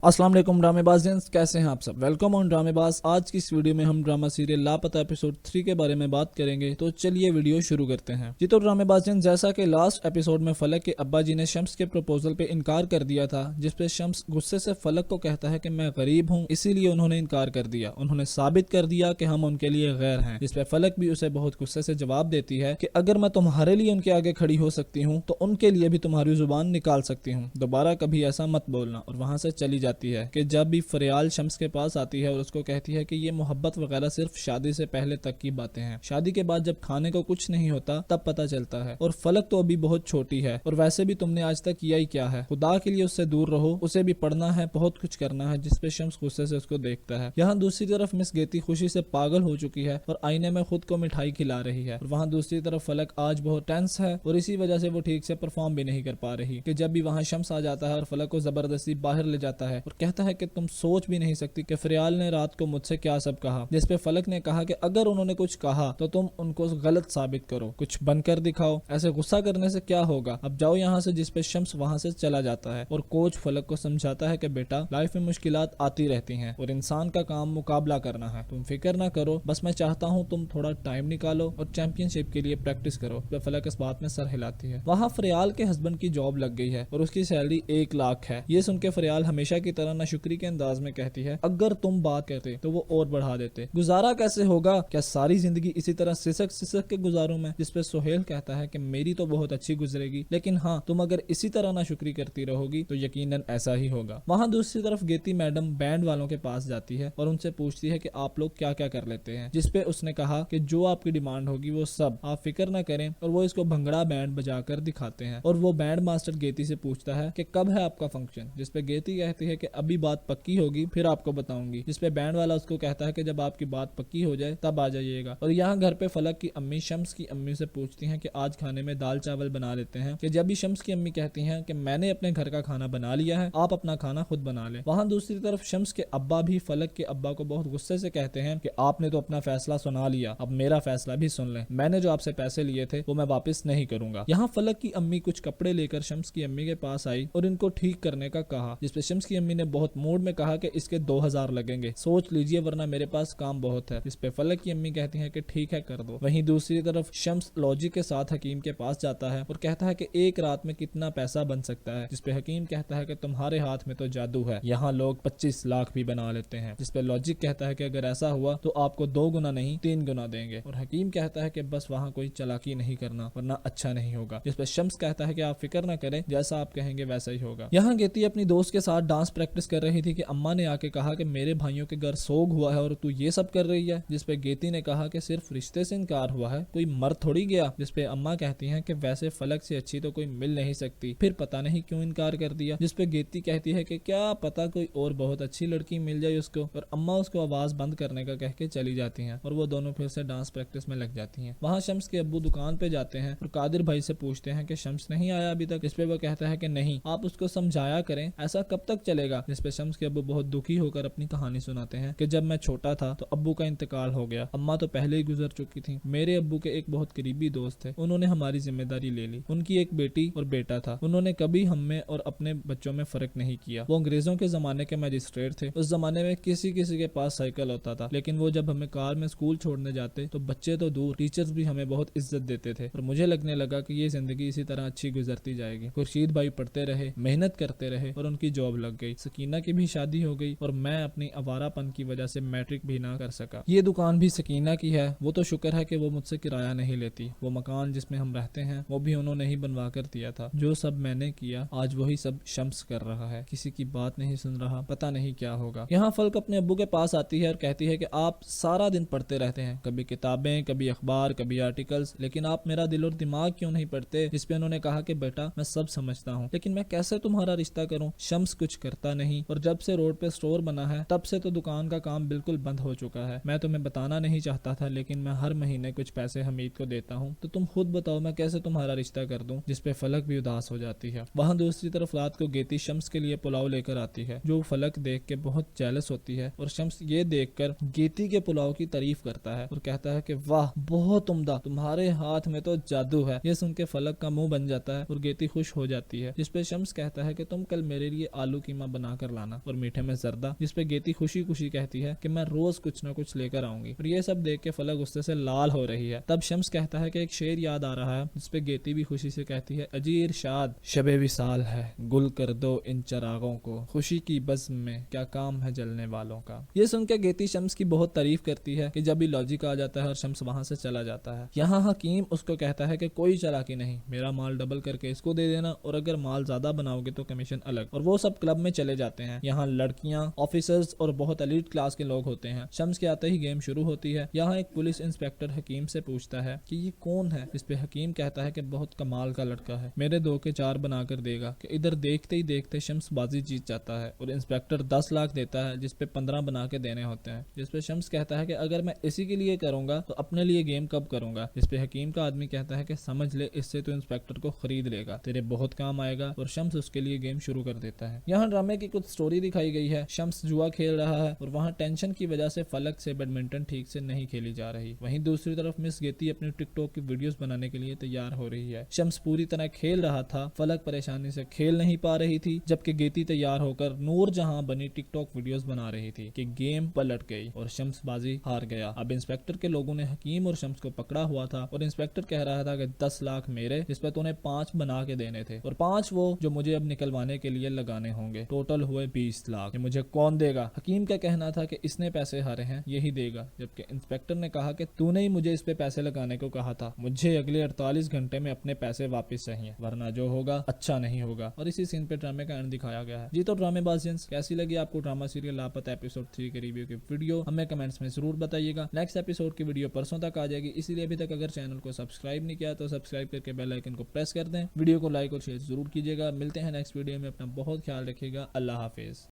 अस्सलाम वालेकुम ड्रामेबाज़, कैसे हैं आप सब। Welcome on Dramebaaz. आज की इस वीडियो में हम ड्रामा सीरियल लापता एपिसोड 3 के बारे में बात करेंगे, तो चलिए वीडियो शुरू करते हैं। जी तो ड्रामेबाज़, जैसा कि लास्ट एपिसोड में फलक के अब्बा जी ने शम्स के प्रपोजल पे इनकार कर दिया था, जिसपे शम्स गुस्से से फलक को कहता है कि मैं गरीब हूँ, इसीलिए उन्होंने इनकार कर दिया। उन्होंने साबित कर दिया कि हम उनके लिए गैर हैं, जिसपे फलक भी उसे बहुत गुस्से से जवाब देती है कि अगर मैं तुम्हारे लिए उनके आगे खड़ी हो सकती हूँ तो उनके लिए भी तुम्हारी जुबान निकाल सकती हूँ, दोबारा कभी ऐसा मत बोलना। और वहां से चली जाती है कि जब भी फरियाल शम्स के पास आती है और उसको कहती है कि ये मोहब्बत वगैरह सिर्फ शादी से पहले तक की बातें हैं, शादी के बाद जब खाने को कुछ नहीं होता तब पता चलता है, और फलक तो अभी बहुत छोटी है, और वैसे भी तुमने आज तक किया ही क्या है, खुदा के लिए उससे दूर रहो, उसे भी पढ़ना है, बहुत कुछ करना है। जिसपे शम्स गुस्से से उसको देखता है। यहाँ दूसरी तरफ मिस गेती खुशी से पागल हो चुकी है और आईने में खुद को मिठाई खिला रही है, और वहाँ दूसरी तरफ फलक आज बहुत टेंस है और इसी वजह से वो ठीक से परफॉर्म भी नहीं कर पा रही कि जब भी वहाँ शम्स आ जाता है और फलक को जबरदस्ती बाहर ले जाता है और कहता है कि तुम सोच भी नहीं सकती कि फरियाल ने रात को मुझसे क्या सब कहा। जिसपे फलक ने कहा कि अगर उन्होंने कुछ कहा तो तुम उनको गलत साबित करो, कुछ बनकर दिखाओ, ऐसे गुस्सा करने से क्या होगा, अब जाओ यहाँ से। जिसपे शम्स वहाँ से चला जाता है और कोच फलक को समझाता है कि बेटा, लाइफ में मुश्किलात आती रहती हैं और इंसान का काम मुकाबला करना है, तुम फिक्र ना करो, बस मैं चाहता हूँ तुम थोड़ा टाइम निकालो और चैंपियनशिप के लिए प्रैक्टिस करो। फलक इस बात में सर हिलाती है। वहाँ फरियाल के हस्बैंड की जॉब लग गई है और उसकी सैलरी 1 लाख है। ये सुन के फरियाल हमेशा की तरह नाशुक्री के अंदाज में कहती है, अगर तुम बात करते तो वो और बढ़ा देते, गुजारा कैसे होगा, क्या सारी जिंदगी इसी तरह सिसक सिसक के गुजारूं मैं। जिसपे सुहेल कहता है कि मेरी तो बहुत अच्छी गुजरेगी, लेकिन हाँ, तुम अगर इसी तरह नाशुक्री करती रहोगी तो यकीनन ऐसा ही होगा। वहाँ दूसरी तरफ गेती मैडम बैंड वालों के पास जाती है और उनसे पूछती है कि आप लोग क्या क्या कर लेते हैं। जिसपे उसने कहा कि जो आपकी डिमांड होगी वो सब, आप फिक्र ना करें, और वो इसको भंगड़ा बैंड बजाकर दिखाते हैं। और वो बैंड मास्टर गेती से पूछता है कि कब है आपका फंक्शन। जिसपे गेती कहती है कि अभी बात पक्की होगी फिर आपको बताऊंगी। जिसपे बैंड वाला उसको कहता है कि जब आपकी बात पक्की हो जाए तब आ जाइएगा। और यहाँ घर पे फलक की अम्मी शम्स की अम्मी से पूछती हैं कि आज खाने में दाल चावल बना लेते हैं। कि जब भी शम्स की अम्मी कहती हैं कि मैंने अपने घर का खाना बना लिया है, आप अपना खाना खुद बना ले। वहाँ दूसरी तरफ शम्स के अब्बा भी फलक के अब्बा को बहुत गुस्से से कहते हैं कि आपने तो अपना फैसला सुना लिया, अब मेरा फैसला भी सुन ले, मैंने जो आपसे पैसे लिए थे वो मैं वापस नहीं करूंगा। यहाँ फलक की अम्मी कुछ कपड़े लेकर शम्स की अम्मी के पास आई और इनको ठीक करने का कहा। जिसपे शम्स की अम्मी ने बहुत मूड में कहा कि इसके 2000 लगेंगे, सोच लीजिए वरना मेरे पास काम बहुत है। इस पे फलक की अम्मी कहती हैं कि ठीक है कर दो। वहीं दूसरी तरफ शम्स लॉजिक के साथ हकीम के पास जाता है और कहता है कि एक रात में कितना पैसा बन सकता है। जिसपे हकीम कहता है कि तुम्हारे हाथ में तो जादू है, यहाँ लोग 25 लाख भी बना लेते हैं। जिसपे लॉजिक कहता है कि अगर ऐसा हुआ तो आपको 2 गुना नहीं 3 गुना देंगे। और हकीम कहता है कि बस वहाँ कोई चालाकी नहीं करना वरना अच्छा नहीं होगा। जिसपे शम्स कहता है कि आप फिक्र ना करें, जैसा आप कहेंगे वैसा ही होगा। यहाँ गेती अपनी दोस्त के साथ डांस प्रैक्टिस कर रही थी कि अम्मा ने आके कहा कि मेरे भाइयों के घर सोग हुआ है और तू ये सब कर रही है। जिसपे गेती ने कहा कि सिर्फ रिश्ते से इनकार हुआ है, कोई मर थोड़ी गया। जिसपे अम्मा कहती हैं कि वैसे फलक से अच्छी तो कोई मिल नहीं सकती, फिर पता नहीं क्यों इनकार कर दिया। जिसपे गेती कहती है कि क्या पता कोई और बहुत अच्छी लड़की मिल जाए उसको, और अम्मा उसको आवाज बंद करने का कह के चली जाती हैं और वो दोनों फिर से डांस प्रैक्टिस में लग जाती हैं। वहाँ शम्स के अब्बू दुकान पे जाते हैं और कादिर भाई से पूछते हैं कि शम्स नहीं आया अभी तक। जिसपे वो कहता है कि नहीं, आप उसको समझाया करें, ऐसा कब तक चलेगा। जिसपे शम्स के अब्बू बहुत दुखी होकर अपनी कहानी सुनाते हैं कि जब मैं छोटा था तो अब्बू का इंतकाल हो गया, अम्मा तो पहले ही गुजर चुकी थी। मेरे अब्बू के एक बहुत करीबी दोस्त थे, उन्होंने हमारी जिम्मेदारी ले ली। उनकी एक बेटी और बेटा था, उन्होंने कभी हम में और अपने बच्चों में फर्क नहीं किया। वो अंग्रेजों के जमाने के मजिस्ट्रेट थे। उस जमाने में किसी किसी के पास साइकिल होता था, लेकिन वो जब हमें कार में स्कूल छोड़ने जाते तो बच्चे तो दूर, टीचर्स भी हमें बहुत इज्जत देते थे। और मुझे लगने लगा कि ये जिंदगी इसी तरह अच्छी गुजरती जाएगी। खुर्शीद भाई पढ़ते रहे, मेहनत करते रहे और उनकी जॉब लग गई। सकीना की भी शादी हो गई और मैं अपनी आवारापन की वजह से मैट्रिक भी ना कर सका। ये दुकान भी सकीना की है, वो तो शुक्र है कि वो मुझसे किराया नहीं लेती। वो मकान जिसमें हम रहते हैं वो भी उन्होंने ही बनवा कर दिया था। जो सब मैंने किया आज वही सब शम्स कर रहा है, किसी की बात नहीं सुन रहा, पता नहीं क्या होगा। यहाँ फलक अपने अब्बू के पास आती है और कहती है कि आप सारा दिन पढ़ते रहते हैं, कभी किताबें, कभी अखबार, कभी आर्टिकल्स, लेकिन आप मेरा दिल और दिमाग क्यों नहीं पढ़ते। जिसपे उन्होंने कहा कि बेटा मैं सब समझता हूँ, लेकिन मैं कैसे तुम्हारा रिश्ता करूँ। शम्स कुछ करता नहीं और जब से रोड पे स्टोर बना है तब से तो दुकान का काम बिल्कुल बंद हो चुका है। मैं तुम्हें बताना नहीं चाहता था, लेकिन मैं हर महीने कुछ पैसे हमीद को देता हूँ, तो तुम खुद बताओ मैं कैसे तुम्हारा रिश्ता कर दूं। जिसपे फलक भी उदास हो जाती है। वहाँ दूसरी तरफ रात को गेती शम्स के लिए पुलाव लेकर आती है, जो फलक देख के बहुत जेलस होती है और शम्स ये देखकर गेती के पुलाव की तारीफ करता है और कहता है कि वाह बहुत उम्दा, तुम्हारे हाथ में तो जादू है। ये सुन के फलक का मुंह बन जाता है और गेती खुश हो जाती है। जिसपे शम्स कहता है कि तुम कल मेरे लिए आलू कीमा बना कर लाना, और मीठे में जर्दा, जिस पे गेती खुशी खुशी कहती है कि मैं रोज कुछ न कुछ लेकर आऊंगी। और ये सब देख के फलक गुस्से से लाल हो रही है। तब शम्स कहता है कि एक शेर याद आ रहा है, जिस पे गेती भी खुशी से कहती है, अजी इरशाद शबे विसाल है, गुल कर दो इन चरागों को, खुशी की बज़्म में क्या काम है जलने वालों का। ये सुन के गेती शम्स की बहुत तारीफ करती है कि जब भी लॉजिक आ जाता है और शम्स वहां से चला जाता है। यहाँ हकीम उसको कहता है कि कोई चालाकी नहीं, मेरा माल डबल करके इसको दे देना, और अगर माल ज्यादा बनाओगे तो कमीशन अलग। और वो सब क्लब में चले जाते हैं। यहाँ लड़कियां, ऑफिसर्स और बहुत एलीट क्लास के लोग होते हैं। शम्स के आते ही गेम शुरू होती है। यहाँ एक पुलिस इंस्पेक्टर हकीम से पूछता है कि ये कौन है। इस पे हकीम कहता है कि बहुत कमाल का लड़का है, मेरे 2 के 4 बनाकर देगा। कि इधर देखते ही देखते शम्स बाजी जीत जाता है और इंस्पेक्टर 10 लाख देता है, जिसपे 15 बना के देने होते हैं। जिसपे शम्स कहता है कि अगर मैं इसी के लिए करूंगा तो अपने लिए गेम कब करूंगा। जिसपे हकीम का आदमी कहता है कि समझ ले, इससे तो इंस्पेक्टर को खरीद लेगा, तेरे बहुत काम आएगा। और शम्स उसके लिए गेम शुरू कर देता है। यहाँ ड्रामे की कुछ स्टोरी दिखाई गई है। शम्स जुआ खेल रहा है और वहाँ टेंशन की वजह से फलक से बैडमिंटन ठीक से नहीं खेली जा रही। वहीं दूसरी तरफ मिस गेती अपनी टिकटॉक की वीडियोस बनाने के लिए तैयार हो रही है। शम्स पूरी तरह खेल रहा था, फलक परेशानी से खेल नहीं पा रही थी, जबकि गेती तैयार होकर नूर जहां बनी टिकटॉक वीडियोस बना रही थी कि गेम पलट गई और शम्स बाजी हार गया। अब इंस्पेक्टर के लोगों ने हकीम और शम्स को पकड़ा हुआ था और इंस्पेक्टर कह रहा था कि 10 लाख मेरे, जिस पे तूने 5 बना के देने थे, और 5 वो जो मुझे अब निकलवाने के लिए लगाने होंगे। टोटल हुए 20 लाख। ये मुझे कौन देगा। हकीम का कहना था कि इसने पैसे हारे हैं, यही देगा। जबकि इंस्पेक्टर ने कहा कि तूने ही मुझे इस पे पैसे लगाने को कहा था, मुझे अगले 48 घंटे में अपने पैसे वापस चाहिए, वरना जो होगा अच्छा नहीं होगा। और इसी सीन पे ड्रामे का एंड दिखाया गया है। जी तो ड्रामेबाज़, कैसी लगी आपको ड्रामा सीरियल लापता एपिसोड 3 के रिव्यू की वीडियो, हमें कमेंट्स में जरूर बताइएगा। नेक्स्ट एपिसोड की वीडियो परसों तक आ जाएगी, इसीलिए अभी तक अगर चैनल को सब्सक्राइब नहीं किया तो सब्सक्राइब करके बेल आइकन को प्रेस कर दें। वीडियो को लाइक और शेयर जरूर कीजिएगा। मिलते हैं नेक्स्ट वीडियो में, अपना बहुत ख्याल रखिएगा। अल्लाह हाफिज।